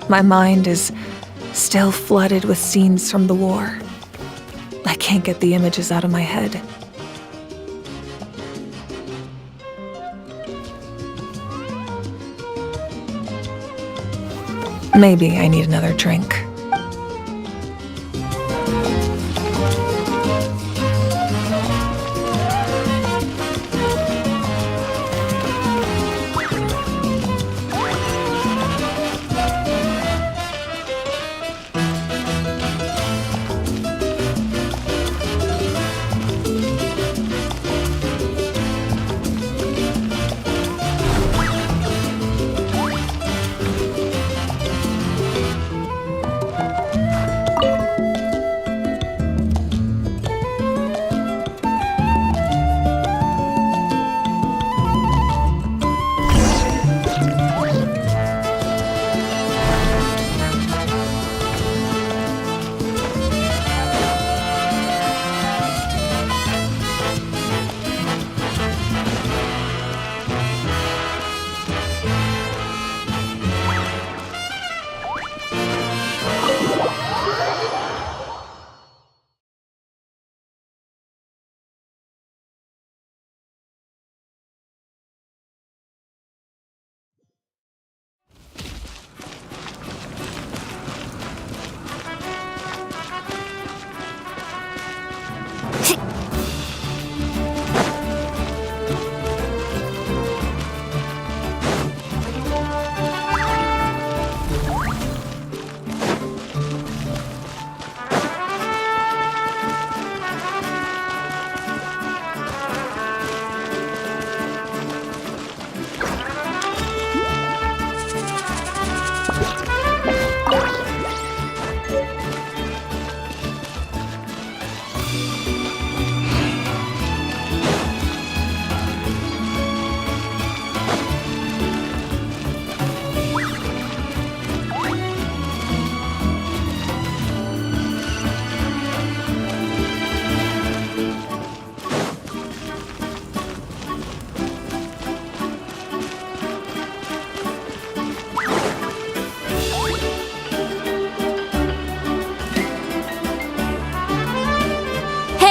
My mind is still flooded with scenes from the war. I can't get the images out of my head. Maybe I need another drink.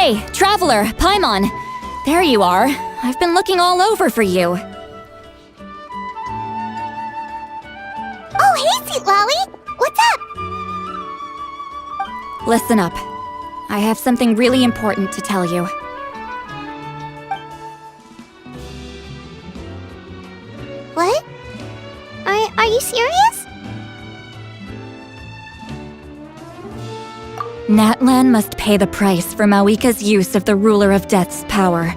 Hey, Traveler, Paimon! There you are. I've been looking all over for you. Oh, hey, Sweet Wowie! What's up? Listen up. I have something really important to tell you. What? Are you serious? Natlan must pay the price for Mawika's use of the Ruler of Death's power.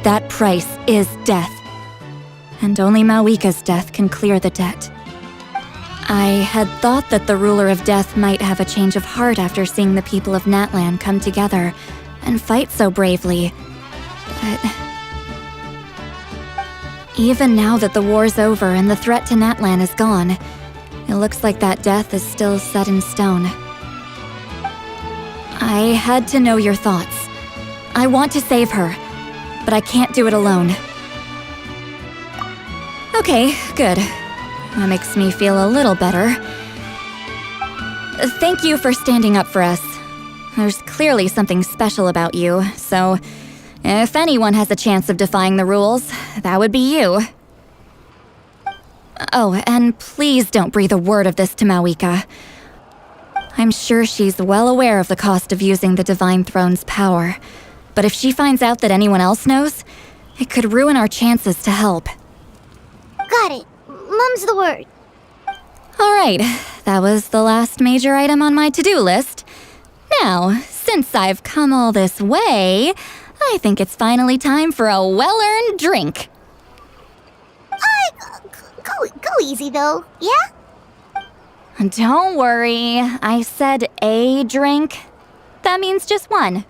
That price is death. And only Mawika's death can clear the debt. I had thought that the Ruler of Death might have a change of heart after seeing the people of Natlan come together and fight so bravely. But even now that the war's over and the threat to Natlan is gone, it looks like that death is still set in stone. I had to know your thoughts. I want to save her, but I can't do it alone. Okay, good. That makes me feel a little better. Thank you for standing up for us. There's clearly something special about you, so if anyone has a chance of defying the rules, that would be you. Oh, and please don't breathe a word of this to Mawika. I'm sure she's well aware of the cost of using the Divine Throne's power, but if she finds out that anyone else knows, it could ruin our chances to help. Got it. Mum's the word. Alright, that was the last major item on my to-do list. Now, since I've come all this way, I think it's finally time for a well-earned drink. Go easy though, yeah? Don't worry, I said a drink. That means just one.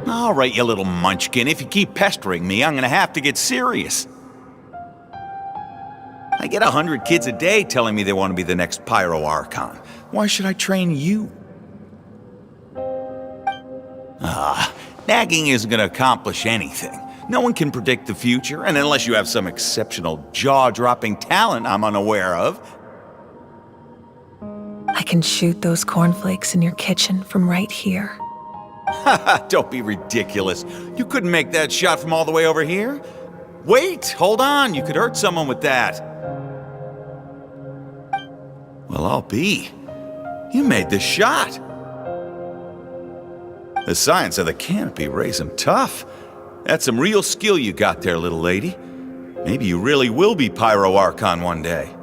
All right, you little munchkin. If you keep pestering me, I'm gonna have to get serious. I get 100 kids a day telling me they want to be the next Pyro Archon. Why should I train you? Nagging isn't going to accomplish anything. No one can predict the future, and unless you have some exceptional jaw-dropping talent I'm unaware of. I can shoot those cornflakes in your kitchen from right here. Don't be ridiculous. You couldn't make that shot from all the way over here? Wait, hold on. You could hurt someone with that. Well, I'll be. You made the shot. The science of the canopy raised him tough. That's some real skill you got there, little lady. Maybe you really will be Pyro Archon one day.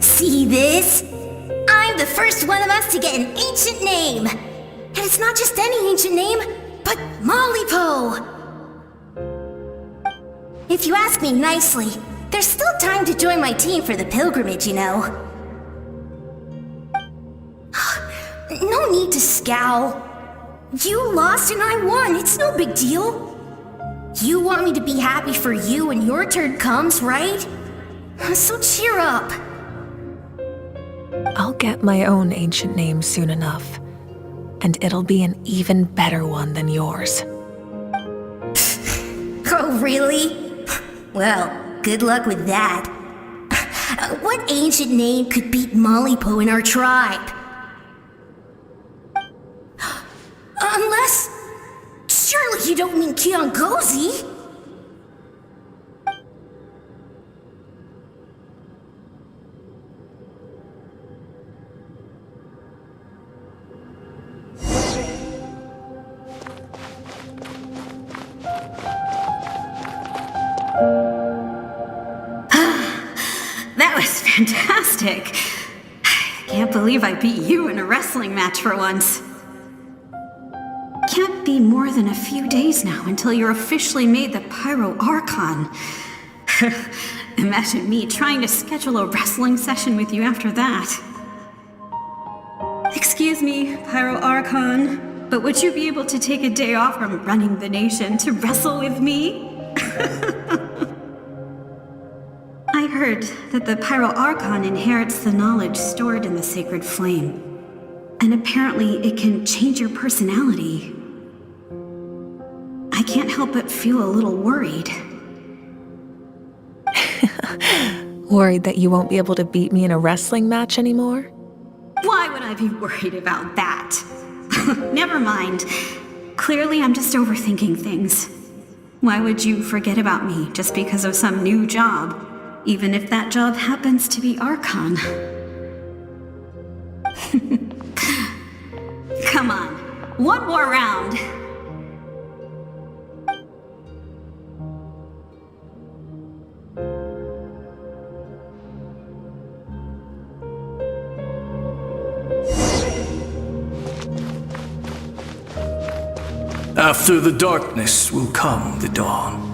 See this? I'm the first one of us to get an ancient name. And it's not just any ancient name, but Mollypo. If you ask me nicely, there's still time to join my team for the pilgrimage, you know. No need to scowl. You lost and I won, it's no big deal. You want me to be happy for you when your turn comes, right? So cheer up. I'll get my own ancient name soon enough, and it'll be an even better one than yours. Oh, really? Well, good luck with that. What ancient name could beat Mollypo in our tribe? Unless... surely you don't mean Kiangozi? That was fantastic. I can't believe I beat you in a wrestling match for once. Can't be more than a few days now until you're officially made the Pyro Archon. Imagine me trying to schedule a wrestling session with you after that. Excuse me, Pyro Archon, but would you be able to take a day off from running the nation to wrestle with me? I heard that the Pyro Archon inherits the knowledge stored in the sacred flame. And apparently it can change your personality. I can't help but feel a little worried. Worried that you won't be able to beat me in a wrestling match anymore? Why would I be worried about that? Never mind. Clearly I'm just overthinking things. Why would you forget about me just because of some new job? Even if that job happens to be Archon. Come on, one more round. After the darkness will come the dawn.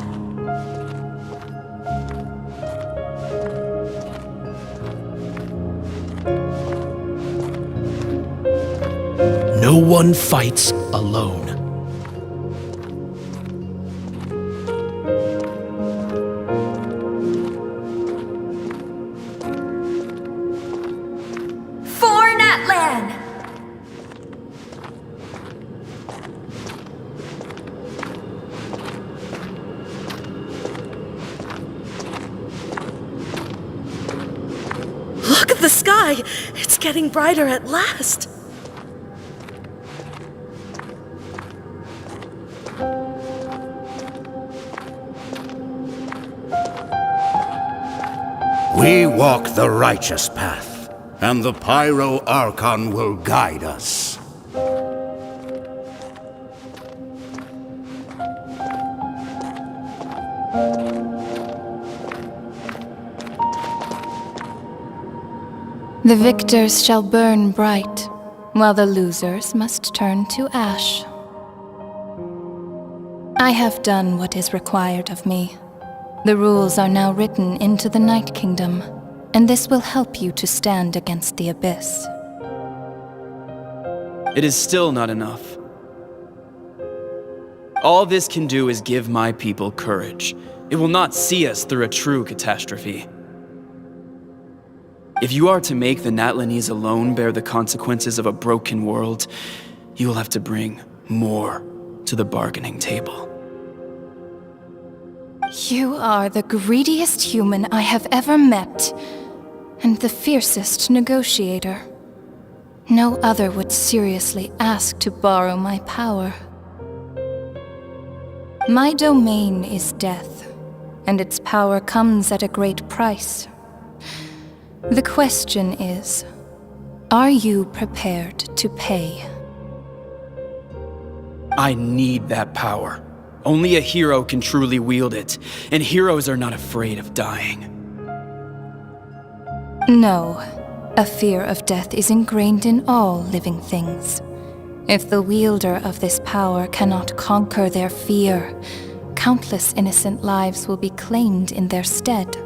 No one fights alone. For Natlan! Look at the sky! It's getting brighter at last! We walk the righteous path, and the Pyro Archon will guide us. The victors shall burn bright, while the losers must turn to ash. I have done what is required of me. The rules are now written into the Night Kingdom, and this will help you to stand against the abyss. It is still not enough. All this can do is give my people courage. It will not see us through a true catastrophe. If you are to make the Natlanese alone bear the consequences of a broken world, you will have to bring more to the bargaining table. You are the greediest human I have ever met, and the fiercest negotiator. No other would seriously ask to borrow my power. My domain is death, and its power comes at a great price. The question is, are you prepared to pay? I need that power. Only a hero can truly wield it, and heroes are not afraid of dying. No, a fear of death is ingrained in all living things. If the wielder of this power cannot conquer their fear, countless innocent lives will be claimed in their stead.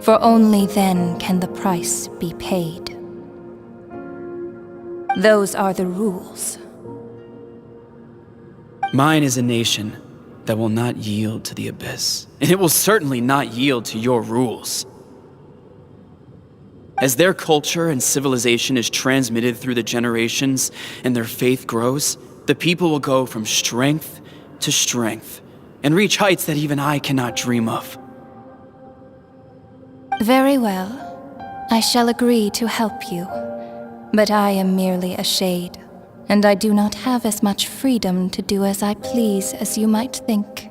For only then can the price be paid. Those are the rules. Mine is a nation that will not yield to the abyss, and it will certainly not yield to your rules. As their culture and civilization is transmitted through the generations and their faith grows, the people will go from strength to strength and reach heights that even I cannot dream of. Very well. I shall agree to help you. But I am merely a shade, and I do not have as much freedom to do as I please as you might think.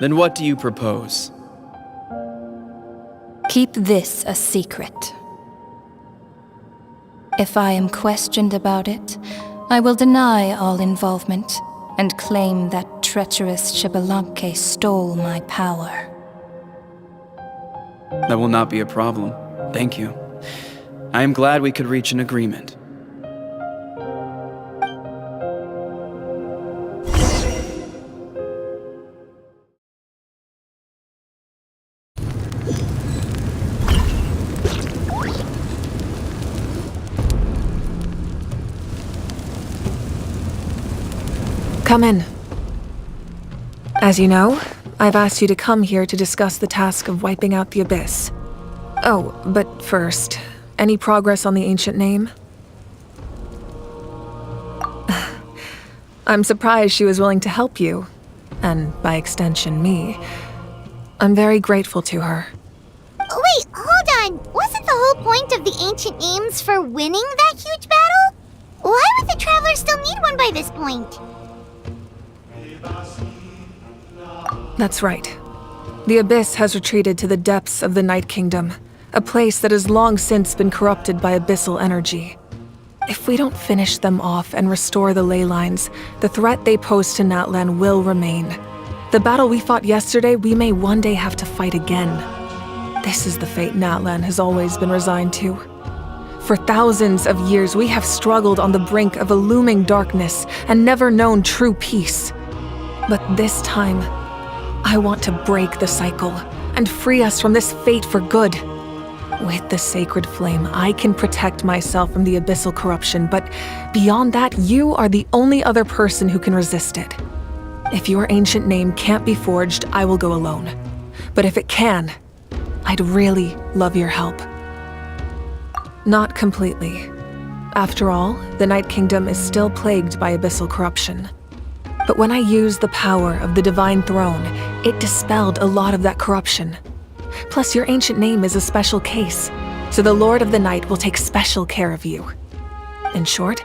Then what do you propose? Keep this a secret. If I am questioned about it, I will deny all involvement and claim that treacherous Xbalanque stole my power. That will not be a problem. Thank you. I am glad we could reach an agreement. Come in. As you know, I've asked you to come here to discuss the task of wiping out the Abyss. Oh, but first, any progress on the ancient name? I'm surprised she was willing to help you, and by extension me. I'm very grateful to her. Wait, hold on. Wasn't the whole point of the ancient names for winning that huge battle? Why would the Traveler still need one by this point? That's right. The Abyss has retreated to the depths of the Night Kingdom, a place that has long since been corrupted by abyssal energy. If we don't finish them off and restore the ley lines, the threat they pose to Natlan will remain. The battle we fought yesterday, we may one day have to fight again. This is the fate Natlan has always been resigned to. For thousands of years, we have struggled on the brink of a looming darkness and never known true peace. But this time, I want to break the cycle and free us from this fate for good. With the sacred flame, I can protect myself from the abyssal corruption, but beyond that, you are the only other person who can resist it. If your ancient name can't be forged, I will go alone. But if it can, I'd really love your help. Not completely. After all, the Night Kingdom is still plagued by abyssal corruption. But when I used the power of the Divine Throne, it dispelled a lot of that corruption. Plus, your ancient name is a special case, so the Lord of the Night will take special care of you. In short,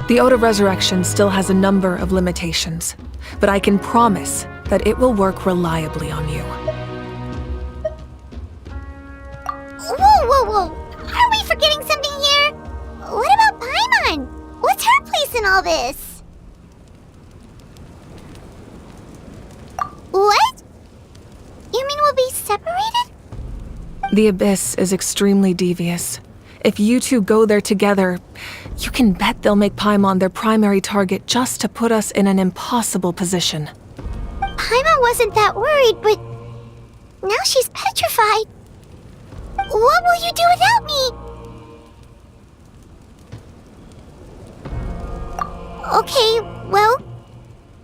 the Ode of Resurrection still has a number of limitations, but I can promise that it will work reliably on you. Whoa! Are we forgetting something here? What about Paimon? What's her place in all this? What? You mean we'll be separated? The Abyss is extremely devious. If you two go there together, you can bet they'll make Paimon their primary target just to put us in an impossible position. Paimon wasn't that worried, but now she's petrified. What will you do without me? Okay, well,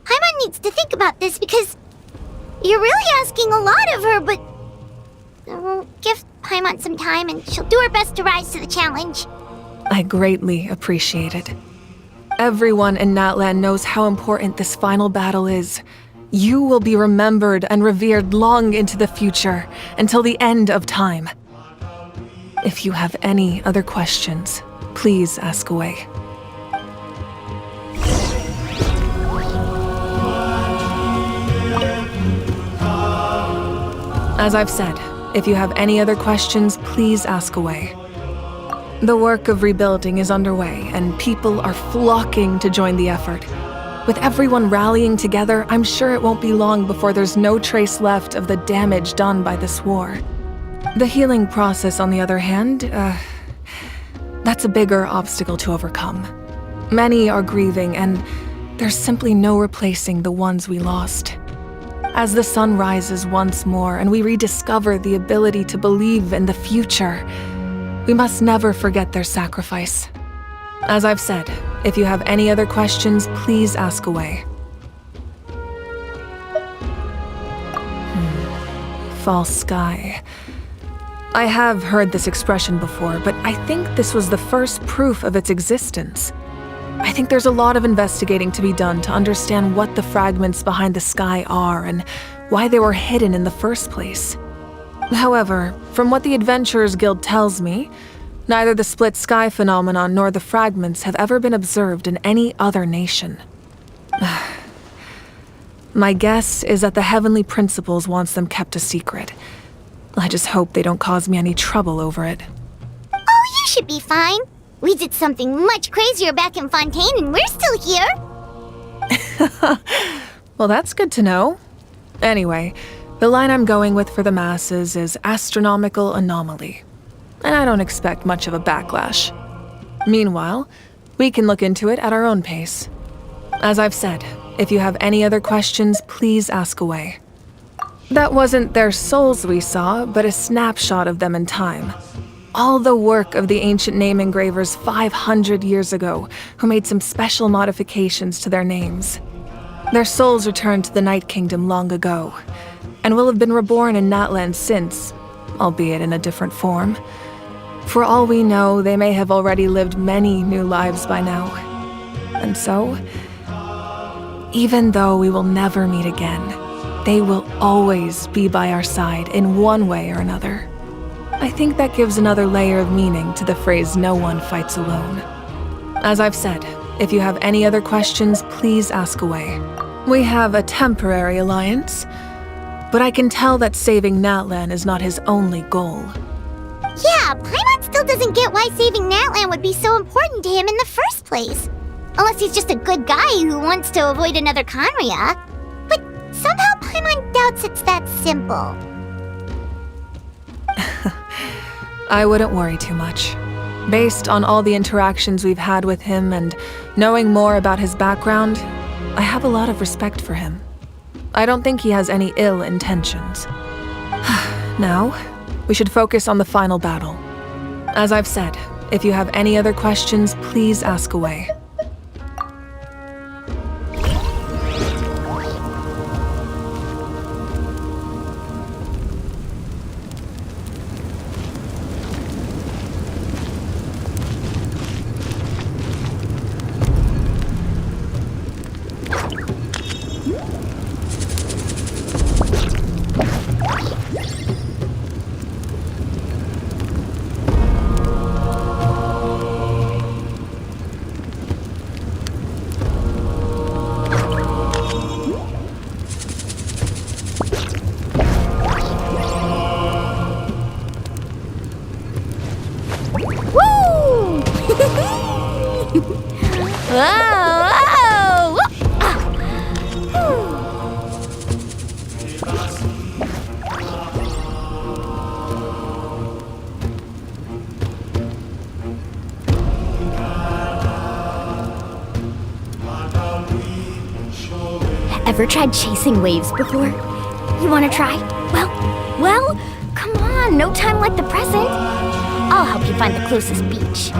Paimon needs to think about this because you're really asking a lot of her, but we'll give Paimon some time and she'll do her best to rise to the challenge. I greatly appreciate it. Everyone in Natlan knows how important this final battle is. You will be remembered and revered long into the future, until the end of time. If you have any other questions, please ask away. As I've said, if you have any other questions, please ask away. The work of rebuilding is underway, and people are flocking to join the effort. With everyone rallying together, I'm sure it won't be long before there's no trace left of the damage done by this war. The healing process, on the other hand, that's a bigger obstacle to overcome. Many are grieving, and there's simply no replacing the ones we lost. As the sun rises once more and we rediscover the ability to believe in the future, we must never forget their sacrifice. As I've said, if you have any other questions, please ask away. False sky. I have heard this expression before, but I think this was the first proof of its existence. I think there's a lot of investigating to be done to understand what the fragments behind the sky are and why they were hidden in the first place. However, from what the Adventurers Guild tells me, neither the split sky phenomenon nor the fragments have ever been observed in any other nation. My guess is that the Heavenly Principles wants them kept a secret. I just hope they don't cause me any trouble over it. Oh, you should be fine. We did something much crazier back in Fontaine and we're still here. Well, that's good to know. Anyway, the line I'm going with for the masses is astronomical anomaly. And I don't expect much of a backlash. Meanwhile, we can look into it at our own pace. As I've said, if you have any other questions, please ask away. That wasn't their souls we saw, but a snapshot of them in time. All the work of the ancient name engravers 500 years ago, who made some special modifications to their names. Their souls returned to the Night Kingdom long ago, and will have been reborn in Natlan since, albeit in a different form. For all we know, they may have already lived many new lives by now. And so, even though we will never meet again, they will always be by our side in one way or another. I think that gives another layer of meaning to the phrase "no one fights alone." As I've said, if you have any other questions, please ask away. We have a temporary alliance, but I can tell that saving Natlan is not his only goal. Yeah, Paimon still doesn't get why saving Natlan would be so important to him in the first place. Unless he's just a good guy who wants to avoid another Conria. But somehow Paimon doubts it's that simple. I wouldn't worry too much. Based on all the interactions we've had with him and knowing more about his background, I have a lot of respect for him. I don't think he has any ill intentions. Now, we should focus on the final battle. As I've said, if you have any other questions, please ask away. Ever tried chasing waves before? You wanna try? Well, come on. no time like the present. I'll help you find the closest beach.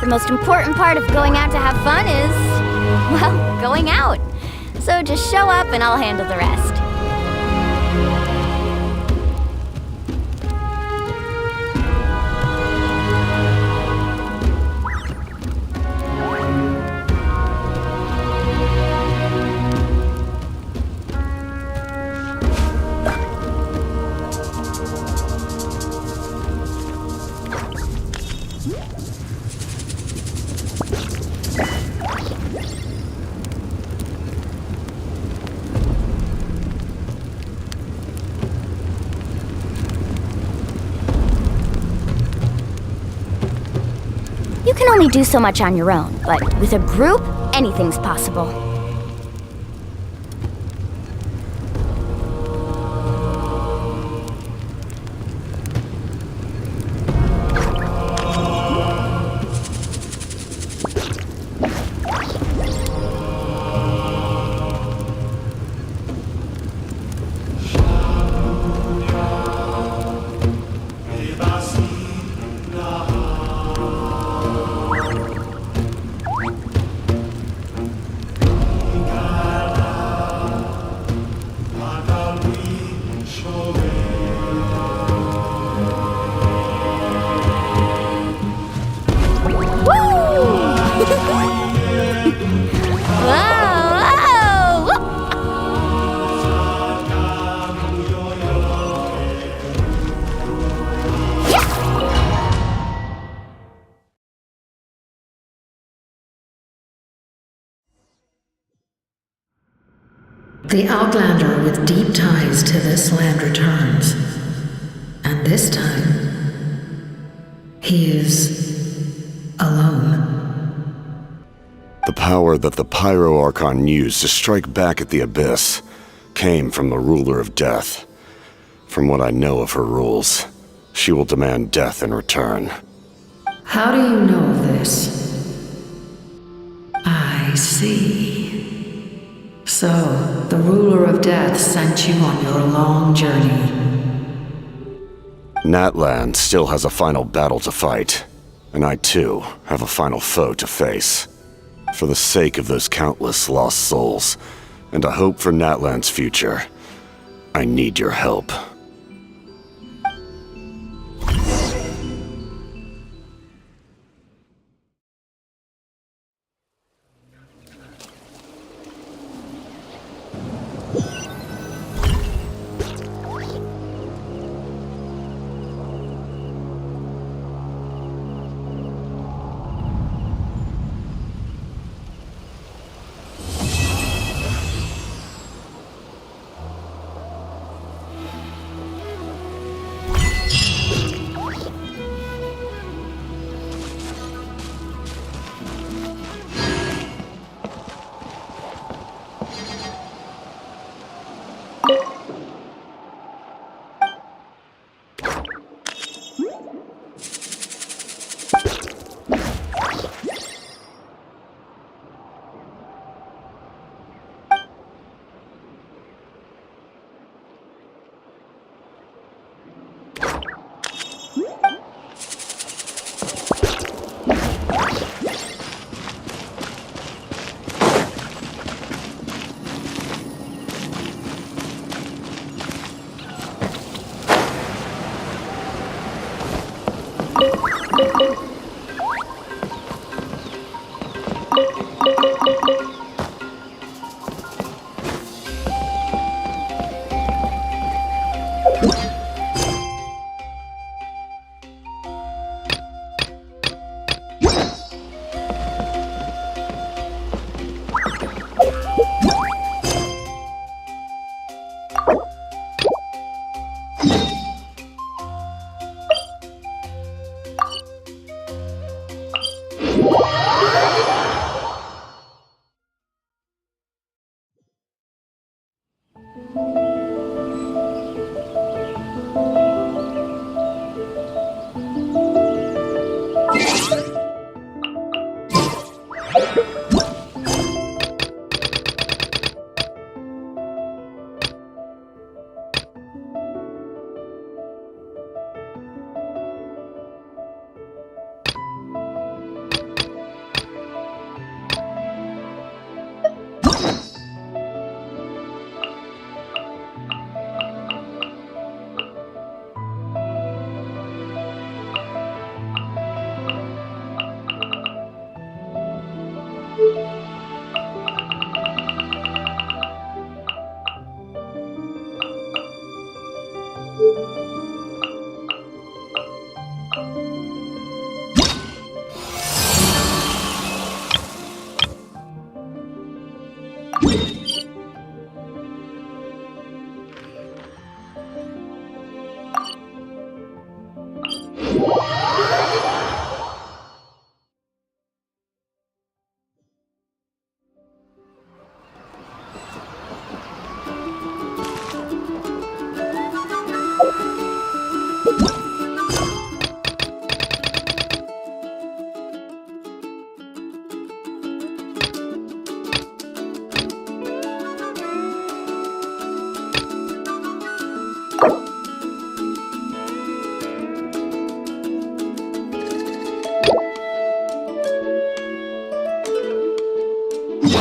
The most important part of going out to have fun is, well, going out. So just show up and I'll handle the rest. You can only do so much on your own, but with a group, anything's possible. The Outlander with deep ties to this land returns. And this time, he is alone. The power that the Pyro Archon used to strike back at the Abyss came from the Ruler of Death. From what I know of her rules, she will demand death in return. How do you know of this? I see. So, the Ruler of Death sent you on your long journey. Natlan still has a final battle to fight, and I too have a final foe to face. For the sake of those countless lost souls, and a hope for Natlan's future, I need your help.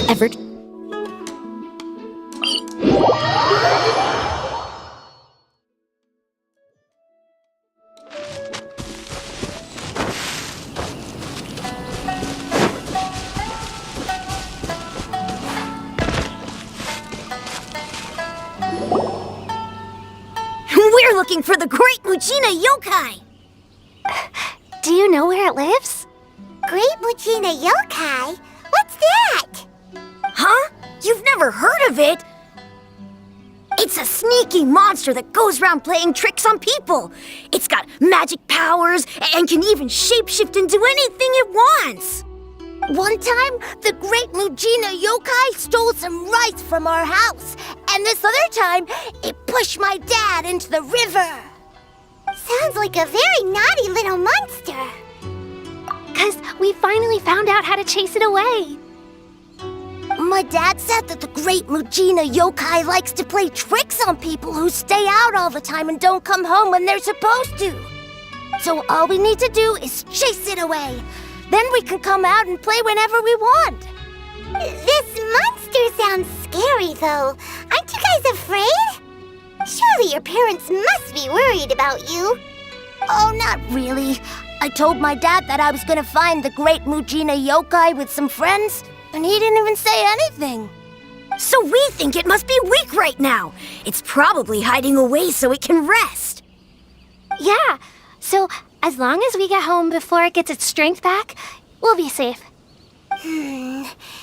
Everett. We're looking for the Great Mujina Yokai! Do you know where it lives? Great Mujina Yokai? What's that? Huh? You've never heard of it? It's a sneaky monster that goes around playing tricks on people. It's got magic powers and can even shapeshift into anything it wants. One time, the Great Mujina Yokai stole some rice from our house. And this other time, it pushed my dad into the river. Sounds like a very naughty little monster. 'Cause we finally found out how to chase it away. My dad said that the Great Mujina Yokai likes to play tricks on people who stay out all the time and don't come home when they're supposed to. So all we need to do is chase it away. Then we can come out and play whenever we want. This monster sounds scary, though. Aren't you guys afraid? Surely your parents must be worried about you. Oh, not really. I told my dad that I was gonna find the Great Mujina Yokai with some friends, and he didn't even say anything. So we think it must be weak right now. It's probably hiding away so it can rest. Yeah, so as long as we get home before it gets its strength back, we'll be safe.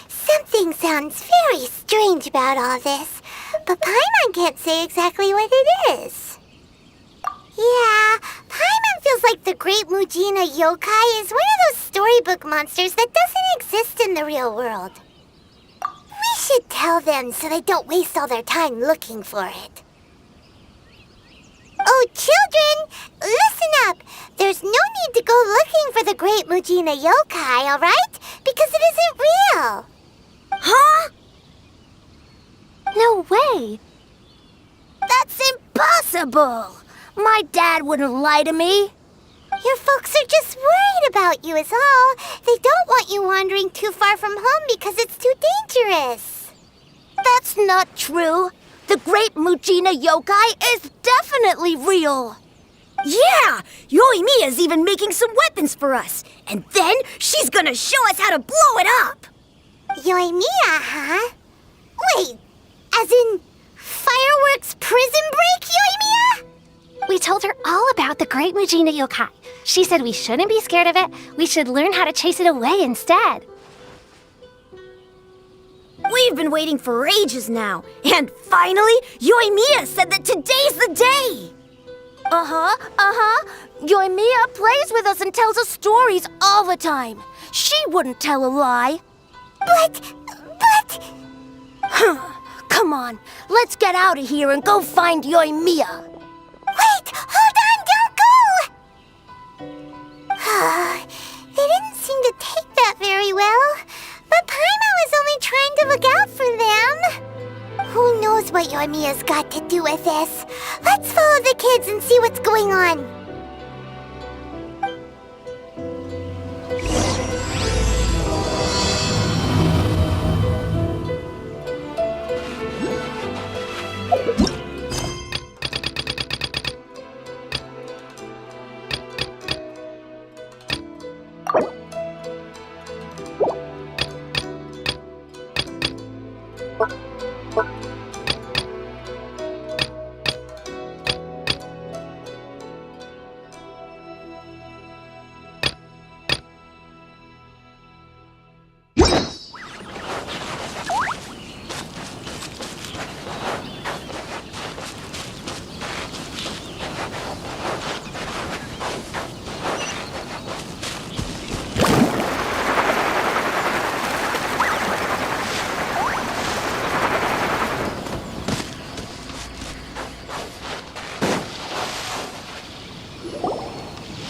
Something sounds very strange about all this, but Paimon can't say exactly what it is. Yeah, Paimon feels like the Great Mujina Yokai is one of those storybook monsters that doesn't exist in the real world. We should tell them so they don't waste all their time looking for it. Oh, children, listen up. There's no need to go looking for the Great Mujina Yokai, all right? Because it isn't real. Huh? No way. That's impossible. My dad wouldn't lie to me. Your folks are just worried about you is all. They don't want you wandering too far from home because it's too dangerous. That's not true. The Great Mujina Yokai is definitely real. Yeah! Yoimiya's even making some weapons for us. And then she's gonna show us how to blow it up. Yoimiya, huh? Wait, as in fireworks prison break, Yoimiya? We told her all about the Great Mujina Yokai. She said we shouldn't be scared of it. We should learn how to chase it away instead. We We've been waiting for ages now. And finally, Yoimiya said that today's the day! Yoimiya plays with us and tells us stories all the time. She wouldn't tell a lie. But... Come on, let's get out of here and go find Yoimiya. Wait! Hold on! Don't go! They didn't seem to take that very well. But Paimon was only trying to look out for them. Who knows what Yoimiya's got to do with this? Let's follow the kids and see what's going on.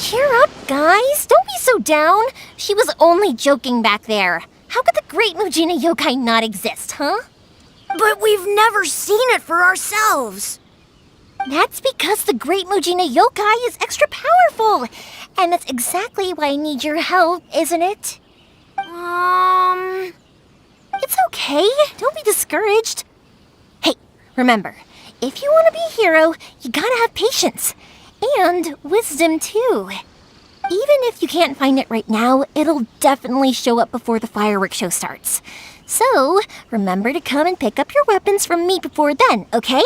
Cheer up, guys. Don't be so down. She was only joking back there. How could the Great Mujina Yokai not exist, huh? But we've never seen it for ourselves. That's because the Great Mujina Yokai is extra powerful. And that's exactly why I need your help, isn't it? It's okay. Don't be discouraged. Hey, remember, if you want to be a hero, you gotta have patience. And wisdom, too. Even if you can't find it right now, it'll definitely show up before the fireworks show starts. So, remember to come and pick up your weapons from me before then, okay?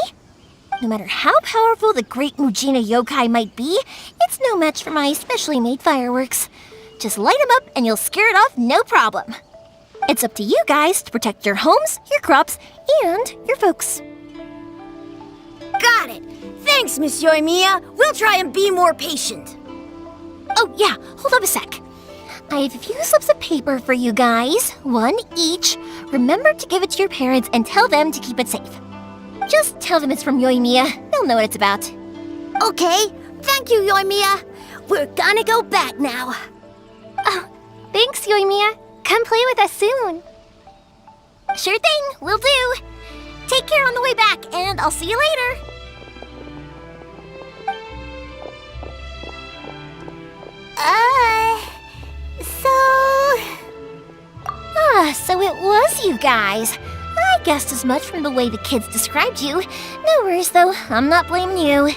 No matter how powerful the Great Mujina Yokai might be, it's no match for my specially made fireworks. Just light them up and you'll scare it off no problem. It's up to you guys to protect your homes, your crops, and your folks. Got it! Thanks, Miss Yoimiya. We'll try and be more patient. Oh, yeah, hold up a sec. I have a few slips of paper for you guys, one each. Remember to give it to your parents and tell them to keep it safe. Just tell them it's from Yoimiya. They'll know what it's about. Okay, thank you, Yoimiya. We're gonna go back now. Oh, thanks, Yoimiya. Come play with us soon. Sure thing, will do. Take care on the way back, and I'll see you later. So it was you guys. I guessed as much from the way the kids described you. No worries, though. I'm not blaming you.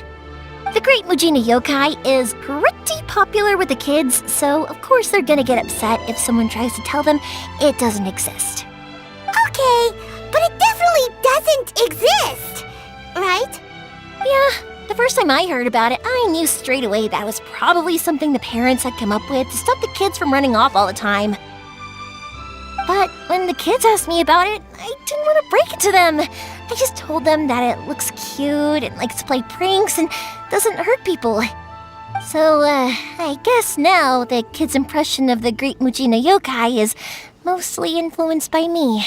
The Great Mujina Yokai is pretty popular with the kids, so of course they're gonna get upset if someone tries to tell them it doesn't exist. Okay, but it definitely doesn't exist, right? Yeah, the first time I heard about it, I knew straight away that was probably something the parents had come up with to stop the kids from running off all the time. But when the kids asked me about it, I didn't want to break it to them. I just told them that it looks cute and likes to play pranks and doesn't hurt people. So, I guess now the kids' impression of the Great Mujina Yokai is mostly influenced by me.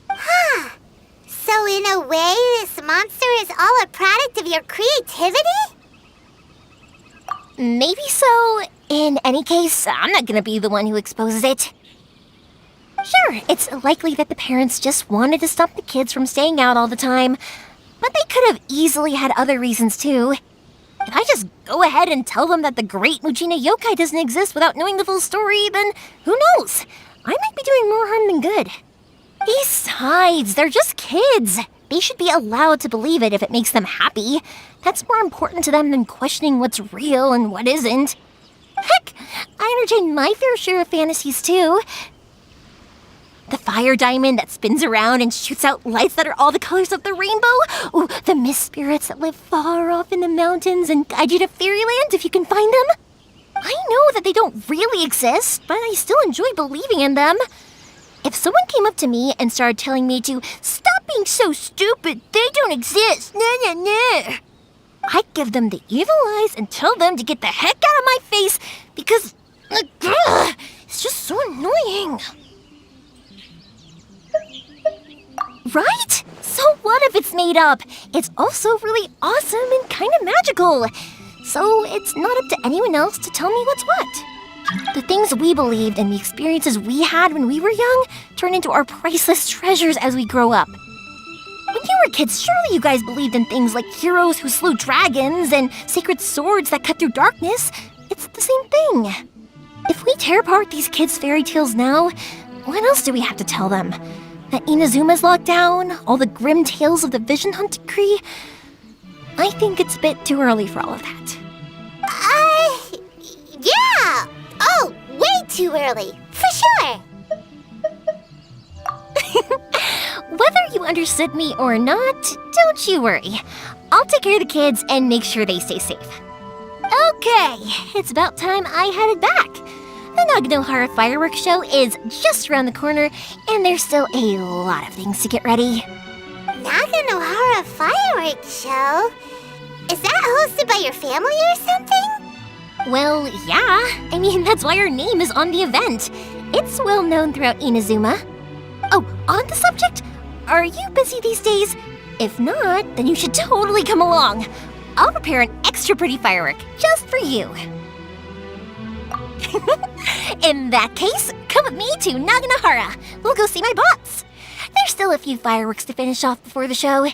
Huh. So in a way, this monster is all a product of your creativity? Maybe so. In any case, I'm not gonna be the one who exposes it. Sure, it's likely that the parents just wanted to stop the kids from staying out all the time, but they could have easily had other reasons too. If I just go ahead and tell them that the Great Mujina Yokai doesn't exist without knowing the full story, then who knows? I might be doing more harm than good. Besides, they're just kids. They should be allowed to believe it if it makes them happy. That's more important to them than questioning what's real and what isn't. Heck, I entertain my fair share of fantasies too. The fire diamond that spins around and shoots out lights that are all the colors of the rainbow. Ooh, the mist spirits that live far off in the mountains and guide you to fairyland if you can find them. I know that they don't really exist, but I still enjoy believing in them. If someone came up to me and started telling me to stop being so stupid, they don't exist, I'd give them the evil eyes and tell them to get the heck out of my face because it's just so annoying. Right? So what if it's made up? It's also really awesome and kind of magical. So it's not up to anyone else to tell me what's what. The things we believed and the experiences we had when we were young turn into our priceless treasures as we grow up. When you were kids, surely you guys believed in things like heroes who slew dragons and sacred swords that cut through darkness. It's the same thing. If we tear apart these kids' fairy tales now, what else do we have to tell them? That Inazuma's locked down? All the grim tales of the Vision Hunt decree? I think it's a bit too early for all of that. Yeah! Oh, way too early, for sure! Whether you understood me or not, don't you worry. I'll take care of the kids and make sure they stay safe. Okay, it's about time I headed back. The Naganohara fireworks show is just around the corner, and there's still a lot of things to get ready. Naganohara fireworks show? Is that hosted by your family or something? Well, yeah. I mean, that's why our name is on the event. It's well known throughout Inazuma. Oh, on the subject, are you busy these days? If not, then you should totally come along. I'll prepare an extra pretty firework just for you. In that case, come with me to Naganohara. We'll go see my bots. There's still a few fireworks to finish off before the show.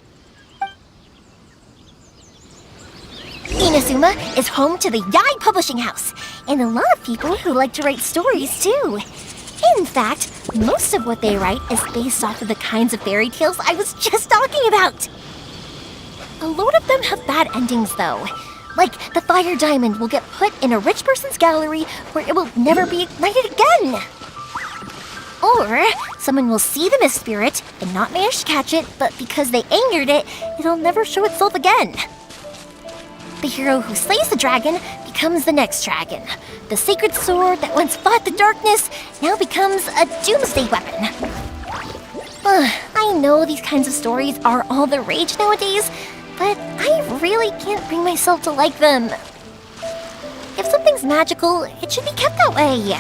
Inazuma is home to the Yai Publishing House, and a lot of people who like to write stories too. In fact, most of what they write is based off of the kinds of fairy tales I was just talking about. A lot of them have bad endings though. Like the fire diamond will get put in a rich person's gallery where it will never be ignited again. Or someone will see the mist spirit and not manage to catch it, but because they angered it, it'll never show itself again. The hero who slays the dragon becomes the next dragon. The sacred sword that once fought the darkness now becomes a doomsday weapon. I know these kinds of stories are all the rage nowadays, but I really can't bring myself to like them. If something's magical, it should be kept that way.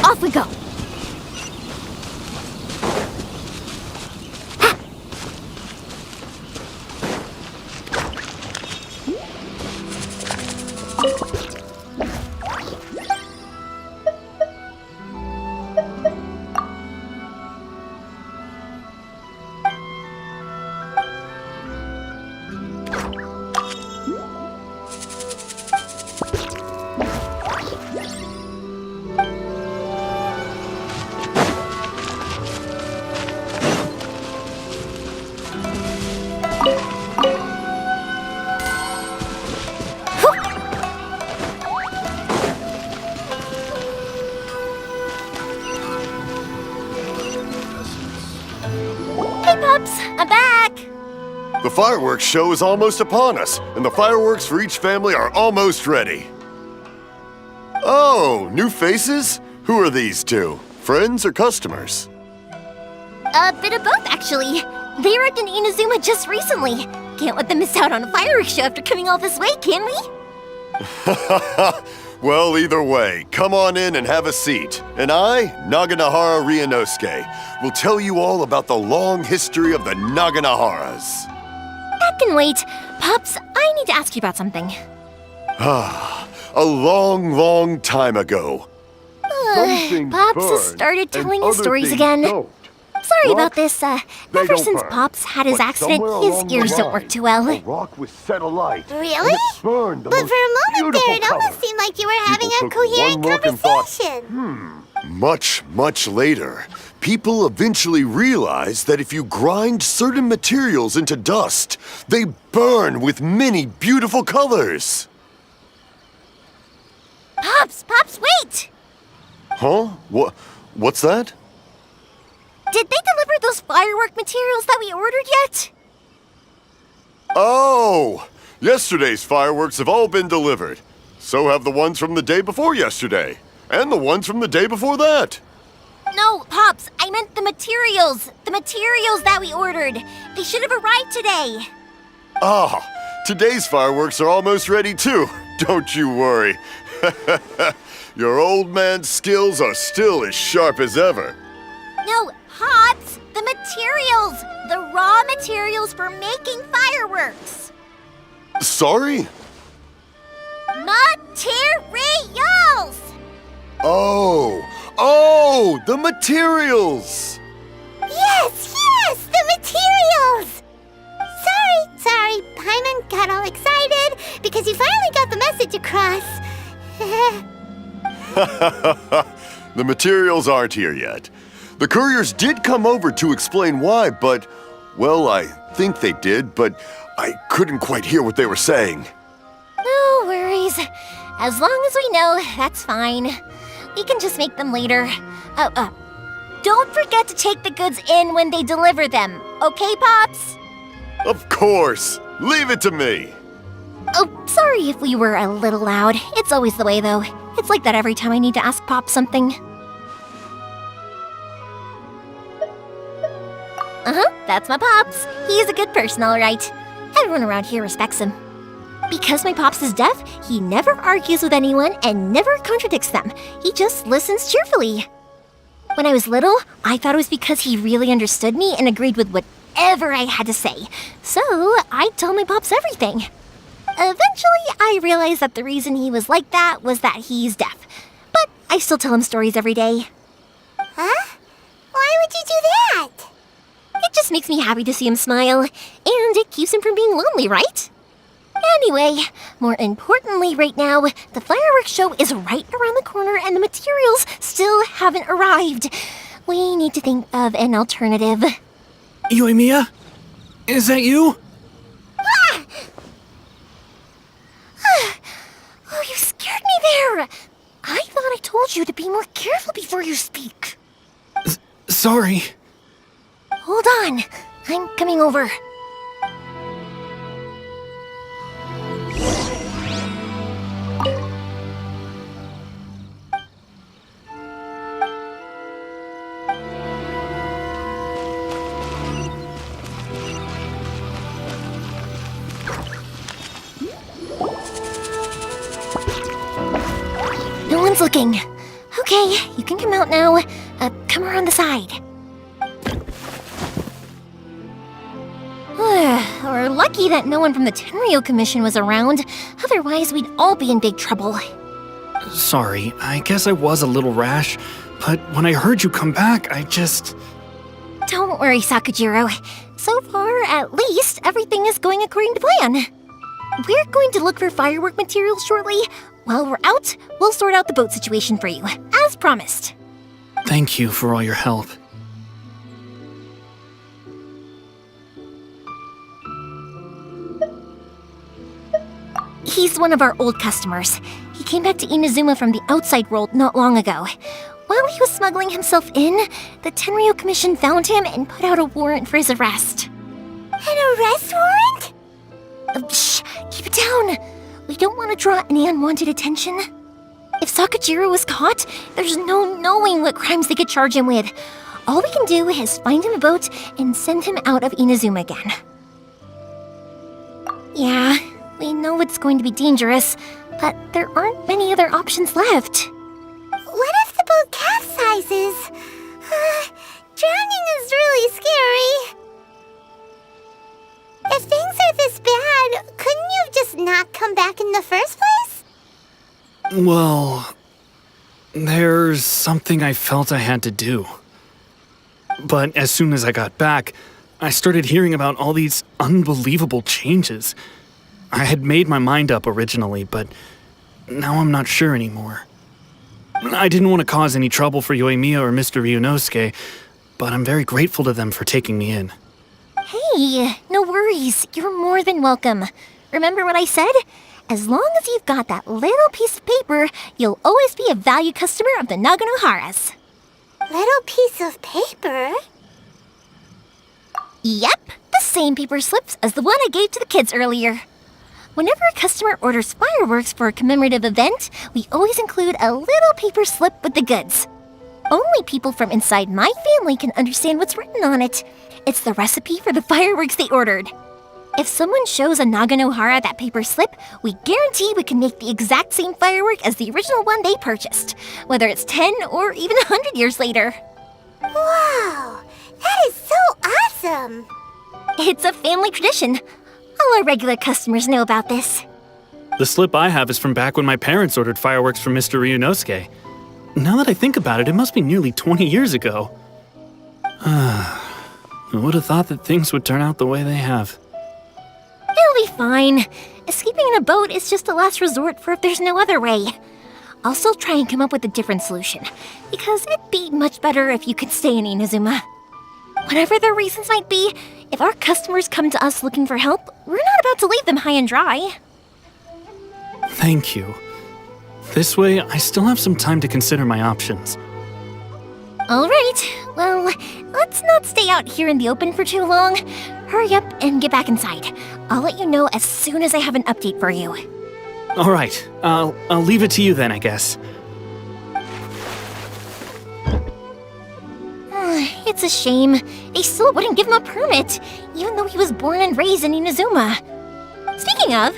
Off we go! Hey, pups! I'm back! The fireworks show is almost upon us, and the fireworks for each family are almost ready. Oh, new faces? Who are these two? Friends or customers? A bit of both, actually. They arrived in Inazuma just recently. Can't let them miss out on a fireworks show after coming all this way, can we? Well, either way, come on in and have a seat. And I, Naganohara Ryunosuke, will tell you all about the long history of the Naganoharas. That can wait. Pups, I need to ask you about something. A long, long time ago. Pops has started telling his stories again. Sorry about this. Ever since Pops had his accident, his ears don't work too well. rock was set alight. Really? Burned But for a moment there, it almost seemed like you were having a coherent conversation. Much, much later, people eventually realized that if you grind certain materials into dust, they burn with many beautiful colors. Pops, wait! Huh? What's that? Did they deliver those firework materials that we ordered yet? Oh! Yesterday's fireworks have all been delivered. So have the ones from the day before yesterday. And the ones from the day before that. No, Pops, I meant the materials. The materials that we ordered. They should have arrived today. Ah, today's fireworks are almost ready too. Don't you worry. Your old man's skills are still as sharp as ever. No, Pops, the materials. The raw materials for making fireworks. Sorry? Materials! Oh, the materials! Yes, the materials! Sorry, Paimon got all excited because you finally got the message across. The materials aren't here yet. The couriers did come over to explain why, but, well, I think they did, but I couldn't quite hear what they were saying. No worries. As long as we know, that's fine. We can just make them later. Don't forget to take the goods in when they deliver them, okay, Pops? Of course! Leave it to me! Oh, sorry if we were a little loud. It's always the way, though. It's like that every time I need to ask Pop something. That's my Pops. He's a good person, all right. Everyone around here respects him. Because my Pops is deaf, he never argues with anyone and never contradicts them. He just listens cheerfully. When I was little, I thought it was because he really understood me and agreed with whatever I had to say. So I told my Pops everything. Eventually, I realized that the reason he was like that was that he's deaf. But I still tell him stories every day. Huh? Why would you do that? It just makes me happy to see him smile, and it keeps him from being lonely, right? Anyway, more importantly right now, the fireworks show is right around the corner and the materials still haven't arrived. We need to think of an alternative. Yoimiya? Is that you? Ah! Oh, you scared me there! I thought I told you to be more careful before you speak. Sorry. Hold on, I'm coming over. No one's looking. Okay, you can come out now. Come around the side. We're lucky that no one from the Tenryo Commission was around. Otherwise, we'd all be in big trouble. Sorry, I guess I was a little rash, but when I heard you come back, I just... Don't worry, Sakujiro. So far, at least, everything is going according to plan. We're going to look for firework materials shortly. While we're out, we'll sort out the boat situation for you, as promised. Thank you for all your help. He's one of our old customers. He came back to Inazuma from the outside world not long ago. While he was smuggling himself in, the Tenryo Commission found him and put out a warrant for his arrest. An arrest warrant? Shh, keep it down. We don't want to draw any unwanted attention. If Sakujiro was caught, there's no knowing what crimes they could charge him with. All we can do is find him a boat and send him out of Inazuma again. Yeah, we know it's going to be dangerous, but there aren't many other options left. What if the boat capsizes? Drowning is really scary. If things are this bad, couldn't you have just not come back in the first place? Well... There's something I felt I had to do. But as soon as I got back, I started hearing about all these unbelievable changes. I had made my mind up originally, but now I'm not sure anymore. I didn't want to cause any trouble for Yoimiya or Mr. Ryunosuke, but I'm very grateful to them for taking me in. Hey, no worries. You're more than welcome. Remember what I said? As long as you've got that little piece of paper, you'll always be a valued customer of the Naganohara's. Little piece of paper? Yep, the same paper slips as the one I gave to the kids earlier. Whenever a customer orders fireworks for a commemorative event, we always include a little paper slip with the goods. Only people from inside my family can understand what's written on it. It's the recipe for the fireworks they ordered. If someone shows a Naganohara that paper slip, we guarantee we can make the exact same firework as the original one they purchased, whether it's 10 or even 100 years later. Wow, that is so awesome! It's a family tradition. All our regular customers know about this. The slip I have is from back when my parents ordered fireworks from Mr. Ryunosuke. Now that I think about it, it must be nearly 20 years ago. I would have thought that things would turn out the way they have. It'll be fine. Escaping in a boat is just a last resort for if there's no other way. I'll still try and come up with a different solution, because it'd be much better if you could stay in Inazuma. Whatever their reasons might be, if our customers come to us looking for help, we're not about to leave them high and dry. Thank you. This way, I still have some time to consider my options. All right, well, let's not stay out here in the open for too long. Hurry up and get back inside. I'll let you know as soon as I have an update for you. All right, I'll leave it to you then, I guess. It's a shame. They still wouldn't give him a permit, even though he was born and raised in Inazuma. Speaking of,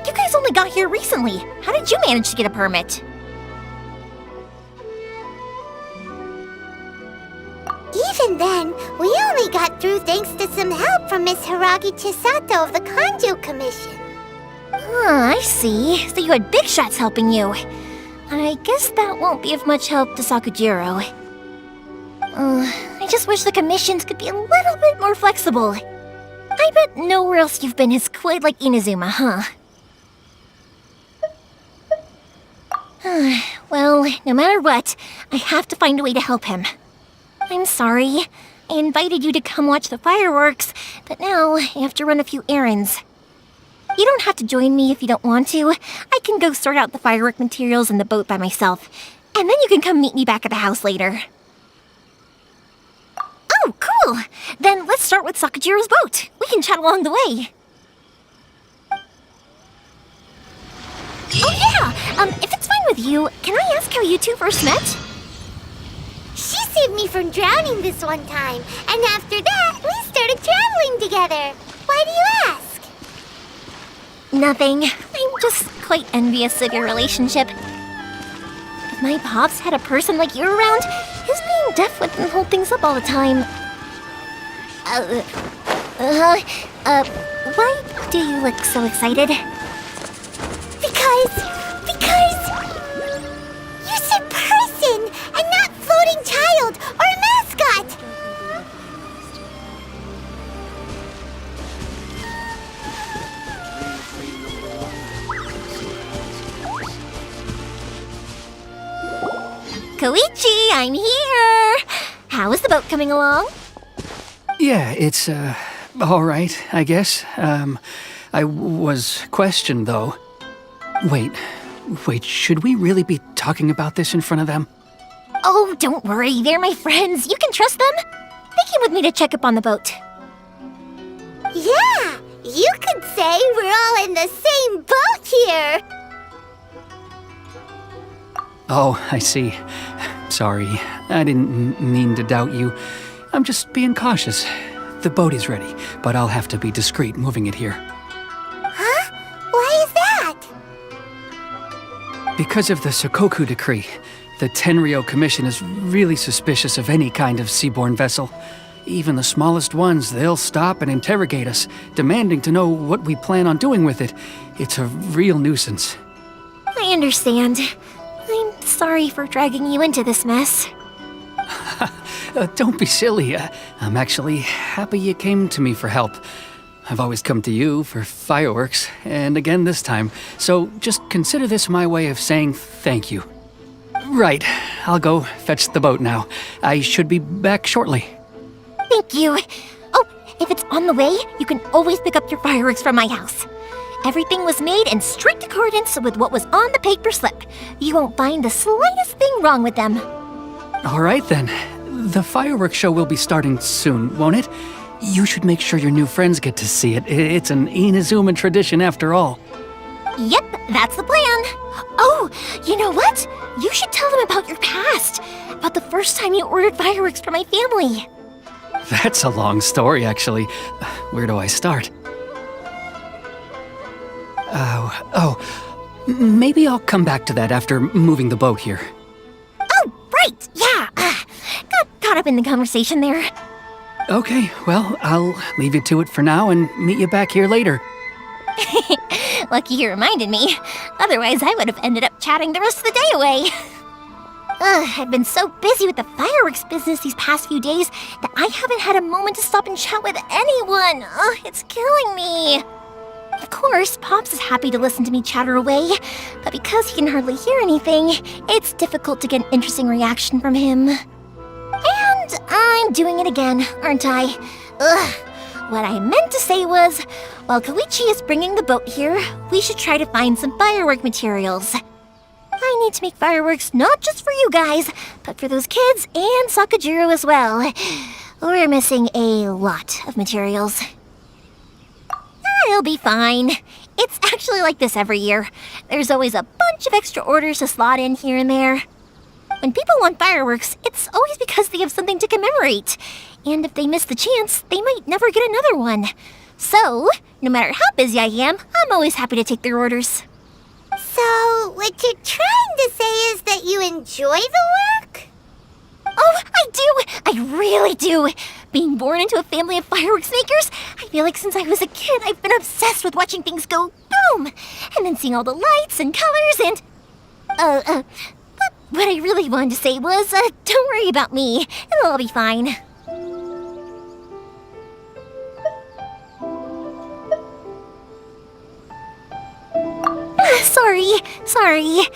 you guys only got here recently. How did you manage to get a permit? Even then, we only got through thanks to some help from Miss Hiragi Chisato of the Kanjo Commission. I see. So you had big shots helping you. I guess that won't be of much help to Sakujiro. I just wish the commissions could be a little bit more flexible. I bet nowhere else you've been is quite like Inazuma, huh? Well, no matter what, I have to find a way to help him. I'm sorry. I invited you to come watch the fireworks, but now I have to run a few errands. You don't have to join me if you don't want to. I can go sort out the firework materials in the boat by myself, and then you can come meet me back at the house later. Oh, cool! Then let's start with Sakujiro's boat. We can chat along the way. Oh yeah! If it's fine with you, can I ask how you two first met? She saved me from drowning this one time, and after that, we started traveling together. Why do you ask? Nothing. I'm just quite envious of your relationship. If my pops had a person like you around, his being deaf wouldn't hold things up all the time. Why do you look so excited? Because you said person and not floating child or a mascot. Koichi, I'm here! How is the boat coming along? Yeah, it's, all right, I guess. I was questioned, though. Wait, should we really be talking about this in front of them? Oh, don't worry, they're my friends. You can trust them. They came with me to check up on the boat. Yeah, you could say we're all in the same boat here. Oh, I see. Sorry, I didn't mean to doubt you. I'm just being cautious. The boat is ready, but I'll have to be discreet moving it here. Huh? Why is that? Because of the Sokoku decree, the Tenryou Commission is really suspicious of any kind of seaborne vessel. Even the smallest ones, they'll stop and interrogate us, demanding to know what we plan on doing with it. It's a real nuisance. I understand. I'm Sorry for dragging you into this mess. Don't be silly. I'm actually happy you came to me for help. I've always come to you for fireworks, and again this time, so just consider this my way of saying thank you. Right, I'll go fetch the boat now. I should be back shortly. Thank you. Oh, if it's on the way, you can always pick up your fireworks from my house. Everything was made in strict accordance with what was on the paper slip. You won't find the slightest thing wrong with them. All right then. The fireworks show will be starting soon, won't it? You should make sure your new friends get to see it. It's an Inazuma tradition after all. Yep, that's the plan. Oh, you know what? You should tell them about your past. About the first time you ordered fireworks for my family. That's a long story, actually. Where do I start? Maybe I'll come back to that after moving the boat here. Oh, right, yeah. Got caught up in the conversation there. Okay, well, I'll leave you to it for now and meet you back here later. Lucky you reminded me. Otherwise, I would have ended up chatting the rest of the day away. I've been so busy with the fireworks business these past few days that I haven't had a moment to stop and chat with anyone. It's killing me. Of course, Pops is happy to listen to me chatter away, but because he can hardly hear anything, it's difficult to get an interesting reaction from him. And I'm doing it again, aren't I? What I meant to say was, while Koichi is bringing the boat here, we should try to find some firework materials. I need to make fireworks not just for you guys, but for those kids and Sakajiro as well. We're missing a lot of materials. It'll be fine. It's actually like this every year. There's always a bunch of extra orders to slot in here and there. When people want fireworks, it's always because they have something to commemorate. And if they miss the chance, they might never get another one. So, no matter how busy I am, I'm always happy to take their orders. So, what you're trying to say is that you enjoy the work? Oh, I do! I really do! Being born into a family of fireworks makers, I feel like since I was a kid, I've been obsessed with watching things go boom! And then seeing all the lights and colors and... But what I really wanted to say was, don't worry about me. It'll all be fine. Sorry.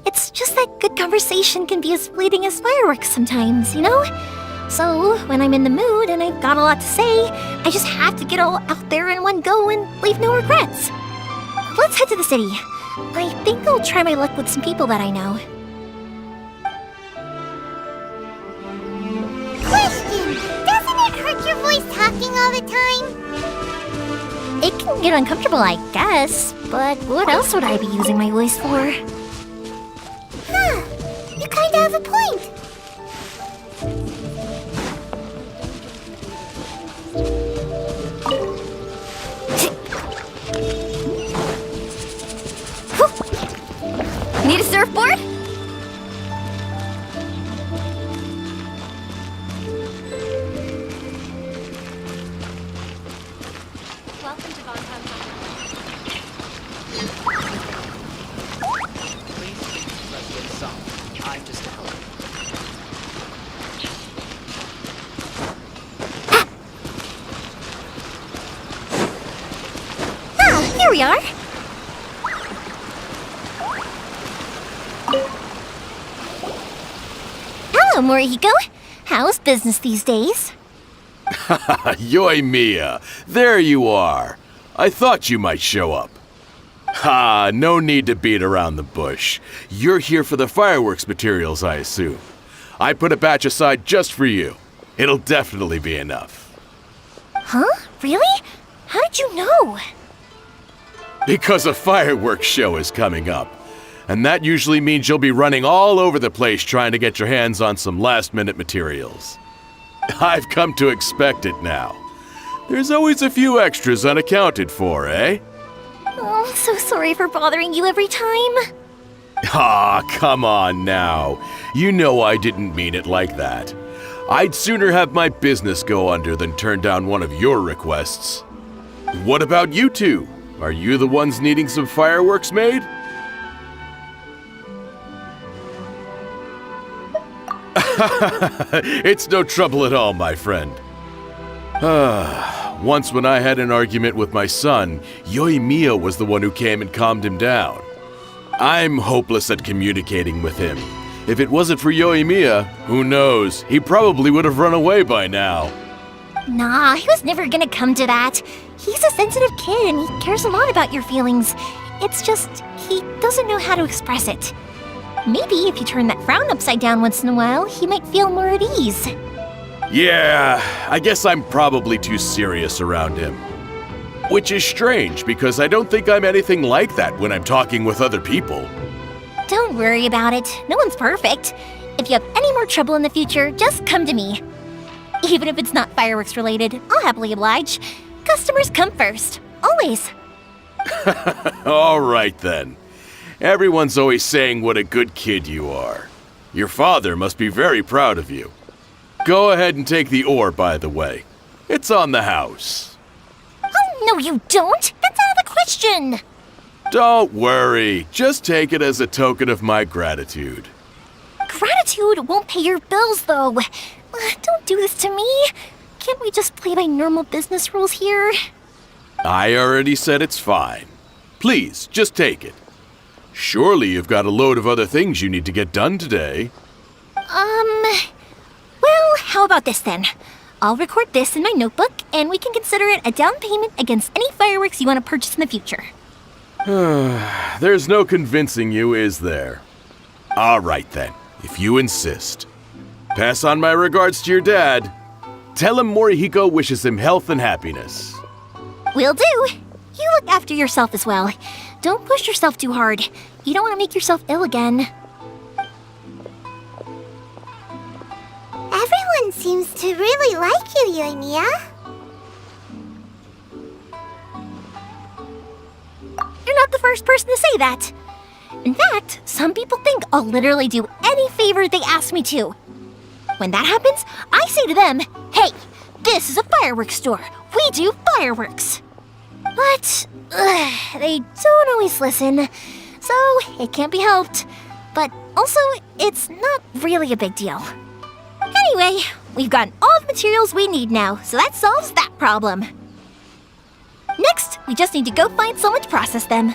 It's just that good conversation can be as fleeting as fireworks sometimes, you know? So, when I'm in the mood and I've got a lot to say, I just have to get all out there in one go and leave no regrets. Let's head to the city. I think I'll try my luck with some people that I know. Question! Doesn't it hurt your voice talking all the time? It can get uncomfortable, I guess, but what else would I be using my voice for? You kinda have a point. Need a surfboard? Welcome to Bontown. I'm just a helper. Here we are. Hello, Morihiko. How's business these days? Yoimiya, there you are. I thought you might show up. Ha, no need to beat around the bush. You're here for the fireworks materials, I assume. I put a batch aside just for you. It'll definitely be enough. Huh? Really? How did you know? Because a fireworks show is coming up. And that usually means you'll be running all over the place trying to get your hands on some last-minute materials. I've come to expect it now. There's always a few extras unaccounted for, eh? Oh, I'm so sorry for bothering you every time. Ah, come on now. You know I didn't mean it like that. I'd sooner have my business go under than turn down one of your requests. What about you two? Are you the ones needing some fireworks made? It's no trouble at all, my friend. Once when I had an argument with my son, Yoimiya was the one who came and calmed him down. I'm hopeless at communicating with him. If it wasn't for Yoimiya, who knows, he probably would have run away by now. Nah, he was never gonna come to that. He's a sensitive kid and he cares a lot about your feelings. It's just, he doesn't know how to express it. Maybe if you turn that frown upside down once in a while, he might feel more at ease. Yeah, I guess I'm probably too serious around him. Which is strange, because I don't think I'm anything like that when I'm talking with other people. Don't worry about it. No one's perfect. If you have any more trouble in the future, just come to me. Even if it's not fireworks related, I'll happily oblige. Customers come first. Always. All right then. Everyone's always saying what a good kid you are. Your father must be very proud of you. Go ahead and take the ore, by the way. It's on the house. Oh, no you don't! That's out of the question! Don't worry. Just take it as a token of my gratitude. Gratitude won't pay your bills, though. Don't do this to me. Can't we just play by normal business rules here? I already said it's fine. Please, just take it. Surely you've got a load of other things you need to get done today. Well, how about this then? I'll record this in my notebook, and we can consider it a down payment against any fireworks you want to purchase in the future. There's no convincing you, is there? All right then, if you insist. Pass on my regards to your dad. Tell him Morihiko wishes him health and happiness. Will do. You look after yourself as well. Don't push yourself too hard. You don't want to make yourself ill again. Everyone seems to really like you, Yoimiya. You're not the first person to say that. In fact, some people think I'll literally do any favor they ask me to. When that happens, I say to them, hey, this is a fireworks store. We do fireworks. But they don't always listen, so it can't be helped. But also, it's not really a big deal. Anyway, we've gotten all the materials we need now, so that solves that problem. Next, we just need to go find someone to process them.